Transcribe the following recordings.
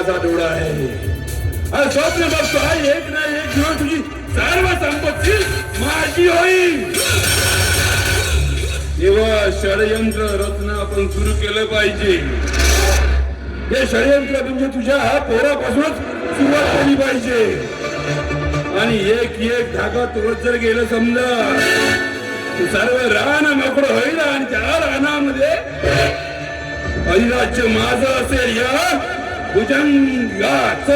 माझा डोळा आहे. आणि स्वप्न बघतो आहे एक ना एक दिवस तुझी सर्व संपत्ती माझी होईल. तेव्हा षडयंत्र रचना आपण सुरू केलं पाहिजे. हे षडयंत्र म्हणजे तुझ्या पोरापासूनच सुरुवात केली पाहिजे. आणि एक एक धागा तोडत जर गेलं समजा तू सर्व रान मोकळं होईल. आणि त्या रानामध्ये अधिराज्य माझं असेल या भुजंगाच.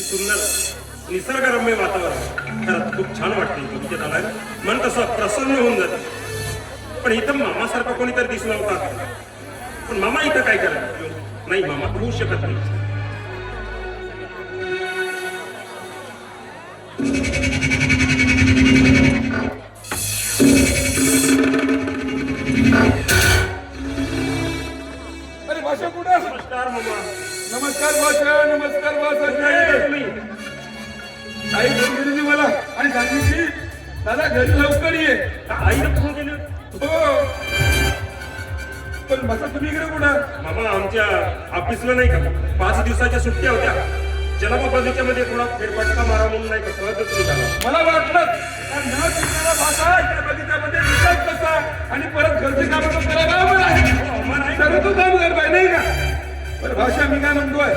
सुंदर निसर्गरम्य वातावरण खरंच खूप छान वाटते. तुमच्या दादा मन तसं प्रसन्न होऊन जातं. पण इथं मामासारखा कोणीतरी दिसला होता. पण मामा इथं काय करायचं? नाही, मामा होऊ शकत नाही. अरे भाषा कुठं? नमस्कार मामा. नमस्कार भाषा. नमस्कार भाषा. तुम्ही आई फोन केली मला आणि सांगितली दादा घरी लवकर ये. आईला फोन केले? हो. पण भाषा तुम्ही इकडे कुठं? मामा आमच्या ऑफिसला नाही का 5 दिवसाच्या सुट्ट्या होत्या. जनाबा बगीच्यामध्ये थोडा फेरफटका मारा म्हणून नाही का सहजच तुम्ही झाला. मला वाटलं न शिकणारा भाषा त्या बगीच्यामध्ये दिसत कसा आणि परत घरचे काम करायला आवड आहे. सर्व तो काम कर पाहिजे नाही का? पण भाषा मी काय म्हणतोय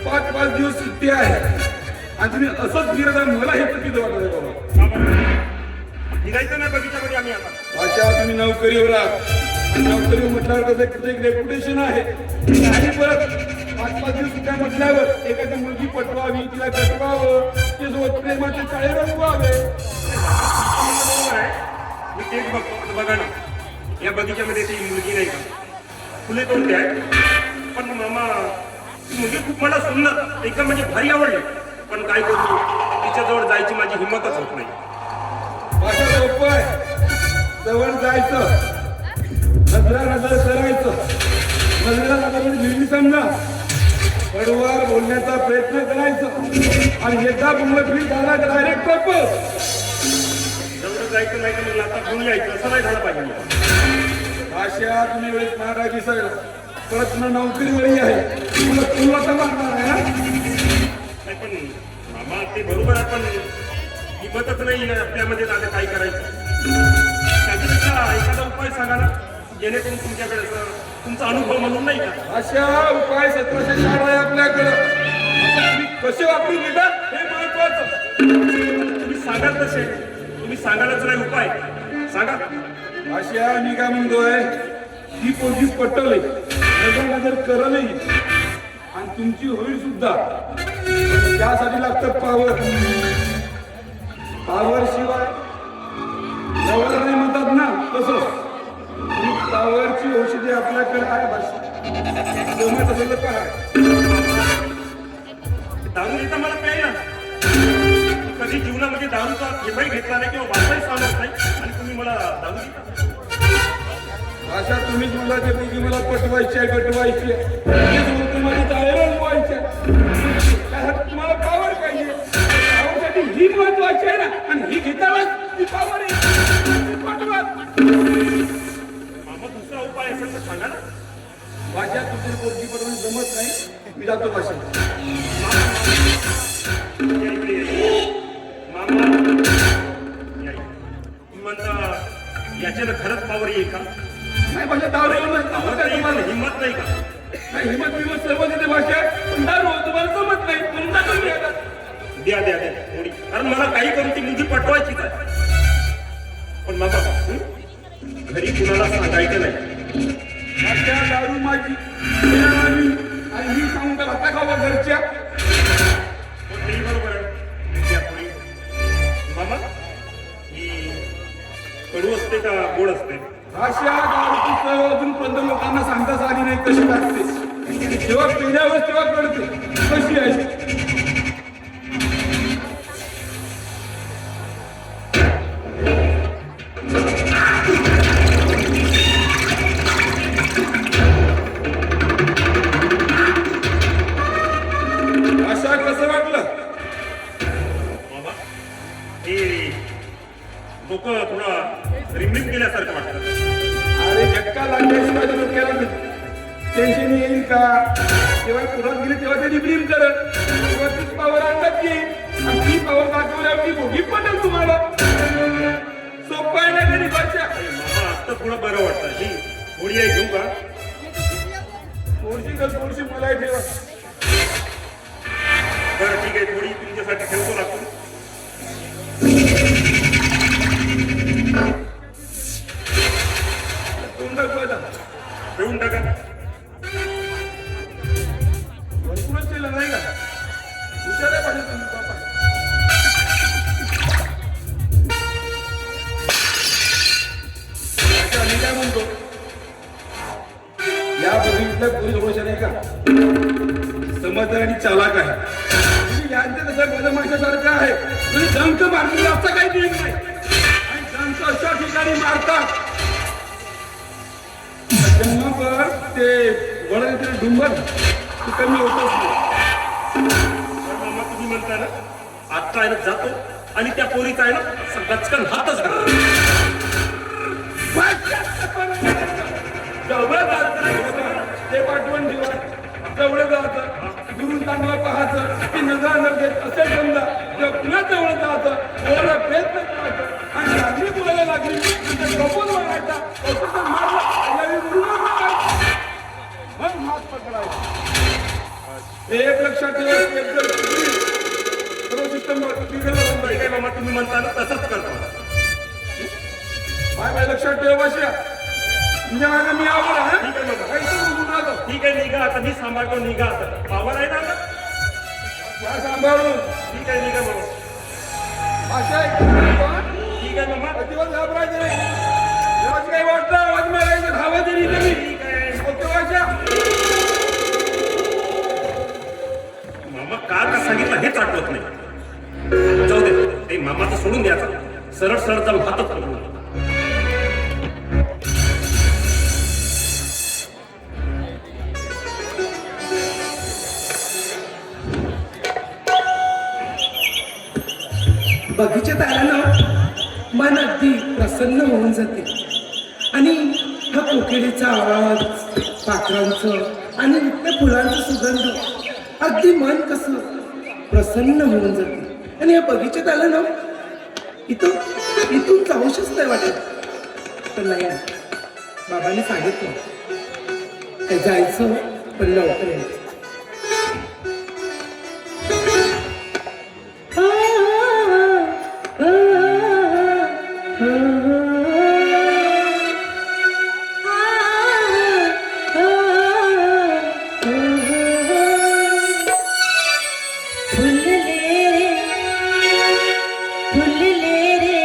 5 दिवस सुट्टी आहे आणि तुम्ही असंच फिरत आहे. मला हे चुकीचं वाटत बाबा. निघायचं नाही बगीच्यामध्ये आम्ही आता. भाषा तुम्ही नोकरीवर आहात. नोकरी म्हटल्यावर कसं एक रेप्युटेशन आहे. आणि परत 5 दिवस सुट्ट्या म्हटल्यावर एखादी मुलगी पटवावी, तिला कटवावं, ते सोबत प्रेमाचे चाळे रंगवावे. मी तेच बघतो. बघा ना या बगीच्यामध्ये ती मुलगी नाही का फुले तोडते आहे. पण मामा ती मुलगी खूप मला सुंदर एकदम म्हणजे भारी आवडली. पण काय करू तिच्याजवळ जायची माझी हिंमतच होत नाही. भाषा सोपं आहे. जवळ जायचं, नजरा नजर करायचं. नजरा नजर नेहमी समजा कडवार बोलण्याचा प्रयत्न करायचा आणि एकदा बोललं की झाला डायरेक्ट प्रपोज. जवळ जायचं नाही तर मला आता घेऊन यायचं असं नाही झालं पाहिजे. भाषा तुम्ही वेळेस मारा दिसायला परत ना नोकरीवरही आहे. तुला तर मारणार आहे ना? नाही पण मामा ते बरोबर आहे. पण हिंमतच नाही आपल्यामध्ये आता काय करायचं. त्याच्यापेक्षा एखादा उपाय सांगा ना जेणेकरून तुमच्याकडे तुमचा अनुभव म्हणून नाही का. अशा उपाय 1704 आहे आपल्याकडं. तुम्ही कसे वापरून घेतात हे महत्वाचं. तुम्ही सांगाल तसे. तुम्ही सांगालच नाही उपाय सांगा. अशा मी काय म्हणतोय ही पोरगी पटवली नजर नजर करलही आणि तुमची होईल सुद्धा. त्यासाठी लागतं पावर. पावर शिवाय जवळ नाही म्हणतात ना तसं. पावरची औषधी आपल्याकडे आहे भाषा. जमत असेल तर पहा. दारू देता मला प्यायला. कधी जीवनामध्ये दारूचा घेताही घेतला नाही किंवा वाचाही सांगत नाही आणि तुम्ही मला दारू देता. भाषा तुम्हीच मला ते मुलगी मला पटवायची आहे पटवायची आहे. माझी चाळे रंगवायची आहे. तुम्हाला पावर पाहिजे. पावरसाठी ही महत्वाची आहे ना. आणि ही घेतानाच ती पावर आहे. पटवा. मामा दुसरा उपाय असेल तर सांगा ना. भाषा तुमची पोरगी पटवून जमत नाही. मी जातो भाषा. मामा तुम्ही म्हणता याच्यानं खरंच पावर येईल का? नाही भाषा दारू तुम्हाला हिंमत नाही का? नाही हिंमत विमत सर्व देते भाषा. पण दारू तुम्हाला जमत नाही म्हणून दारू घ्या. द्या द्या द्या थोडी. कारण मला काही करून ती मुलगी पटवायचीच आहे. पण मामा घरी कुणाला सांगायचं नाही. भाषा दारू माझी आणि मी सांगून का आता खावा घरच्या. तेही बरोबर आहे. द्या थोडी. मामा ही कडू असते का गोड असते? भाषा दारूची चव अजूनपर्यंत लोकांना सांगताच आली नाही कशी लागते. जेव्हा पिण्यावर तेव्हा कळते कशी आहे. हे डोकं थोडं रिमरिम केल्यासारखं वाटतं. अरे झटका लागल्याशिवाय माझ्या डोक्याला टेन्शन येईल का? तेव्हा पुरात गेली तेव्हा ते रिब्रीम करत तेव्हा तीच पावर आणतात की आणि ती पावर दाखवल्यावर ती भोगी पटेल तुम्हाला. सोपं आहे ना तरी भाषा. मामा आता थोडं बरं वाटतं. ही थोडी आहे घेऊ का? थोडीशी मला ठेवा. बरं ठीक आहे, थोडी तुमच्यासाठी ठेवतो लागतो. तोंड दाखवायचा ठेवून टाका. भरपूरच केलं नाही का? हुशार आहे पाहिजे तुम्ही बापा. अच्छा, मी काय म्हणतो, या बघितल्या पोलीस हुशार आहे का? समजदार आणि चालाक आहे. तुम्ही यांचे तसं बदमाशासारखं आहे. तुम्ही जंक मारतील असं काही नियम नाही. आणि जंक अशा ठिकाणी मारतात जन्मभर ते वडा डुंबर ते कमी होतच नाही. मामा तुम्ही म्हणता ना, आता आहे ना जातो आणि त्या पोरीचा आहे ना असा गचकन हातच घालतो. जवळ जायचं ते पाठवून ठेवा. जवळ जायचं दुरून चांगला पाहायचं की नजर न घेत असे समजा तेव्हा पुन्हा जवळ जायचं. एवढा प्रयत्न करायचं आणि लागली बोलायला लागली प्रपोज मारायचा. प्रपोज मारला मग हात पकडायचा. एक लक्षात ठेवा. सर्व सिस्टम ठीक आहे मामा, तुम्ही म्हणता ना तसंच करतो. बाय लक्षात ठेवा भाषा. म्हणजे माझा मी आवड आहे. ठीक आहे मामा. काही बोलून राहतो. ठीक आहे, निघा आता. मी सांभाळतो, निघा आता. पावर आहे ना आता? या सांभाळून ठीक आहे, निघा मामा. भाषा आहे. ठीक आहे मामा. अजिबात घाबरायचं नाही. जेव्हा काही वाटतं आवाज मारायचं धावायचं नाही कमी. ठीक आहे ओके भाषा. मामा का सांगितलं हेच आठवत नाही. जाऊ दे, ते मामाचं सोडून द्यायचं. सरळ सरळ जाऊन हातात पकडून. बगीच्यात आल्यानं मन अगदी प्रसन्न होऊन जाते आणि हा कोकिळीचा आवाज, पाखरांचं आणि त्या फुलांचा सुगंध अगदी मन कसं प्रसन्न होऊन जाते. आणि या बगीच्यात आलं ना इथून जाऊशच नाही वाटत. पण नाही, बाबांनी सांगितलं ते जायचं पण लवकर यायचं. फुलले रे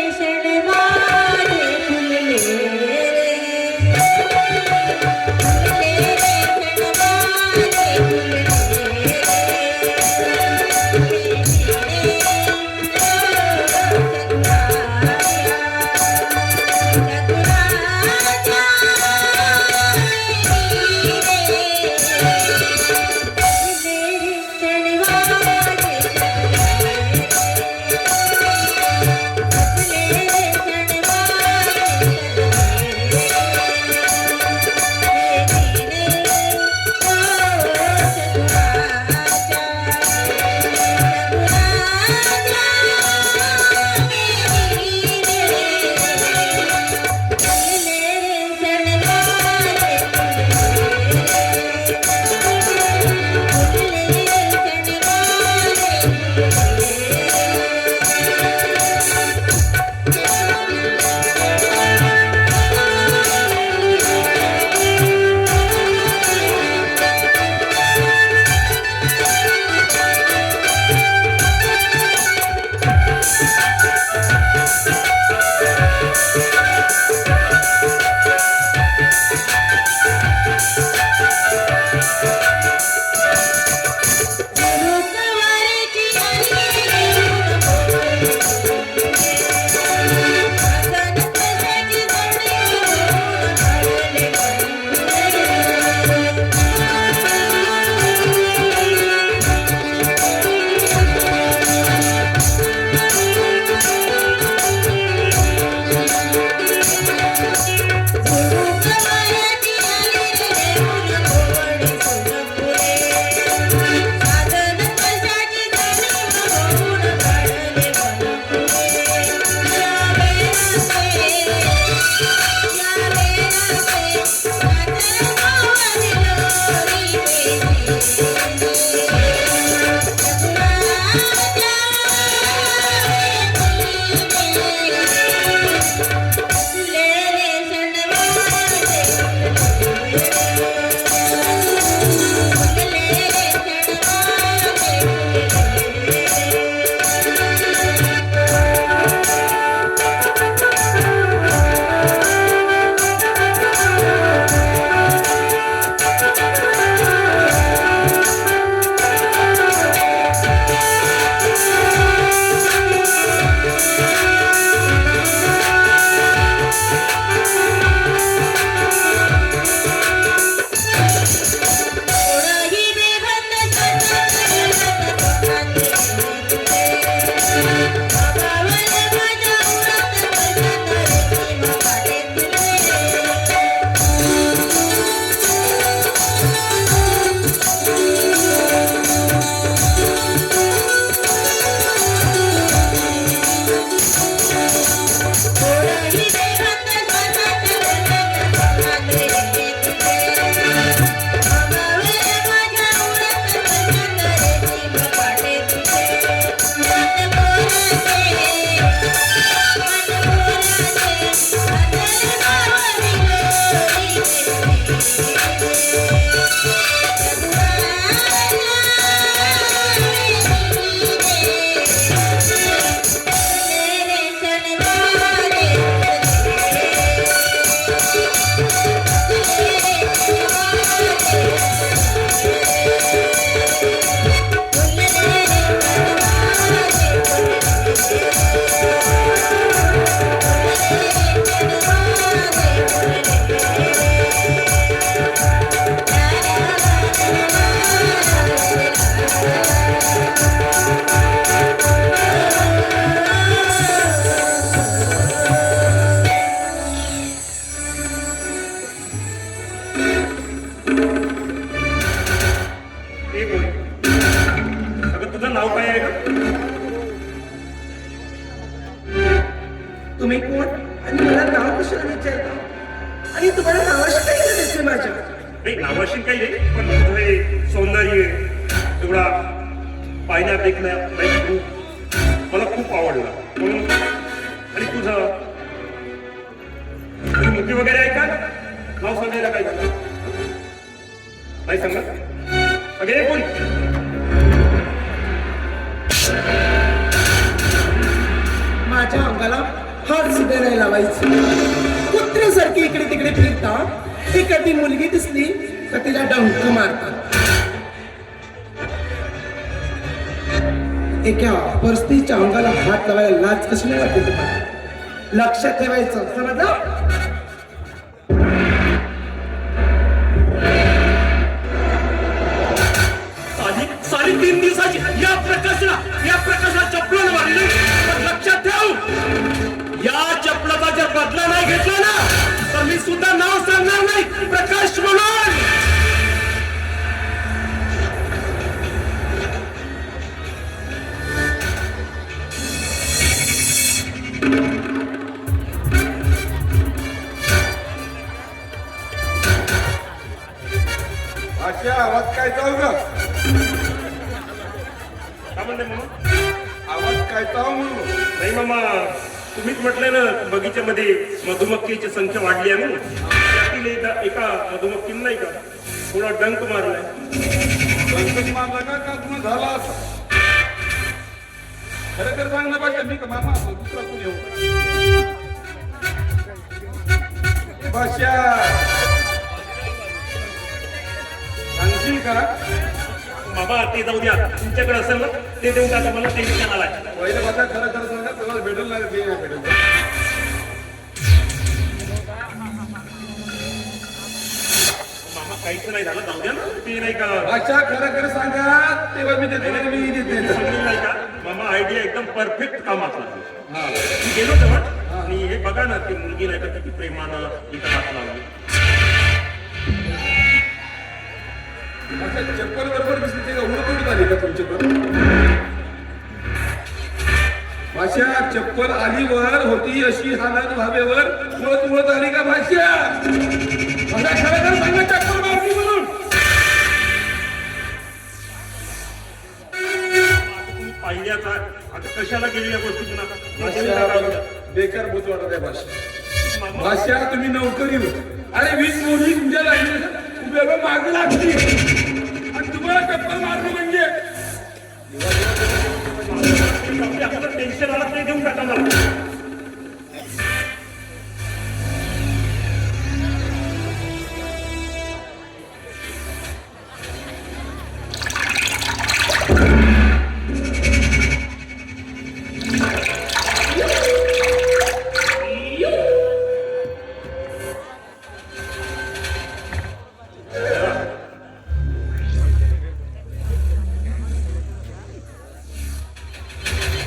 तुम्ही कोण आणि मला नाव कशाला विचारता आणि तुम्हाला नावाशी काय करायचे माझ्या? नाही नावाशी काही नाही, पण तुझं हे सौंदर्य एवढा पाहण्यात देखण्यात मला खूप आवडला म्हणून. आणि तुझं मुलगी वगैरे आहे का? नाव सांगायला काय झालं नाही सांगत वगैरे कोण? माझ्या अंगाला हात सुद्धा नाही लावायचे. कुत्र्यासारखी इकडे तिकडे फिरता. एखादी मुलगी दिसली तर तिला डंक मारतात. एका परिस्थितीच्या अंगाला हात लावायला लाज कशी नाही वाटते तुम्हाला? लक्षात ठेवायचं समजलं? साली 3 दिवसाची या प्रकाशला चपला मारली. पण लक्षात ठेव, या चपलाचा जर बदला नाही घेतला ना तर मी सुद्धा नाव सांगणार नाही प्रकाश म्हणून. अच्छा आवाज काय चाव ग? काय म्हणते मामा? आवाज काय चाव म्हणून? नाही मामा, तुम्हीच म्हटलंय ना बगीच्यामध्ये मधुमक्खीची संख्या वाढली आहे म्हणून. त्यातील एका मधुमक्खीने नाही का थोडा डंक मारलाय. संकट मारला का तुम्हाला झाला असं? खरं खरं सांग ना पाहिजे मी का मामा दुसरा कोण येऊ? भाषा सांगशील का? मामा ते जाऊ द्या, तुमच्याकडे असेल ना ते देऊन टाका, मला टेन्शन आलाय. पहिले भाषा खरं खरं सांगा तुला भेटेल नाही ते नाही भेटेल. मामा काहीच नाही झालं, जाऊ द्या ना. ते नाही का भाषा खरं खरं सांगा तेव्हा मी देते नाही मी देते. समजून नाही का मामा? आयडिया एकदम परफेक्ट कामातला. हा मी गेलो तेव्हा आणि हे बघा ना ती मुलगी नाही का किती प्रेमानं इथं हात लावली. भाषा चप्पल बरोबर दिसते का उडत आली का तुमच्याकडे? भाषा चप्पल आलीवर होती अशी हालत भावेवर उडत आली का भाषा? भाषा खरं खरं सांगा चप्पल मारली म्हणून. तुम्ही पाहिल्याचा आता कशाला गेली या गोष्टी भाषा बेकार बोच वाटत आहे भाषा. मामा भाषा तुम्ही नोकरीवर अरे 20 मुली तुमच्या लागली उभ्या मागे लागली आणि तुम्हाला चप्पल मारली म्हणजे आपल्याला टेन्शन आलं ते देऊन टाका मला.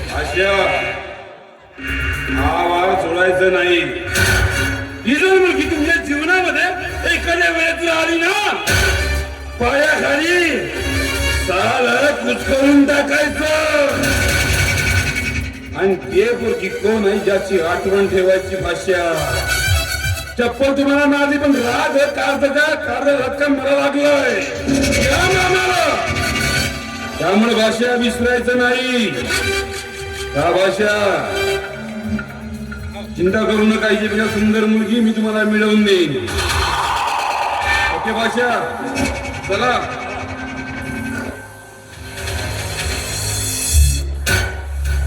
भाषा हा वार सोडायचं नाही. ही जर मुलगी तुमच्या जीवनामध्ये एखाद्या वेळेत आली ना पायाखाली साल कुचकरून टाकायचं. आणि ते पोरगी कोण आहे ज्याची आठवण ठेवायची. भाषा चप्पल तुम्हाला मारली पण राग कार रक्कम मला लागलोय या मामाला. त्यामुळे भाषा विसरायचं नाही. हा भाषा चिंता करू नका, याच्यापेक्षा सुंदर मुलगी मी तुम्हाला मिळवून देईन. ओके भाषा चला.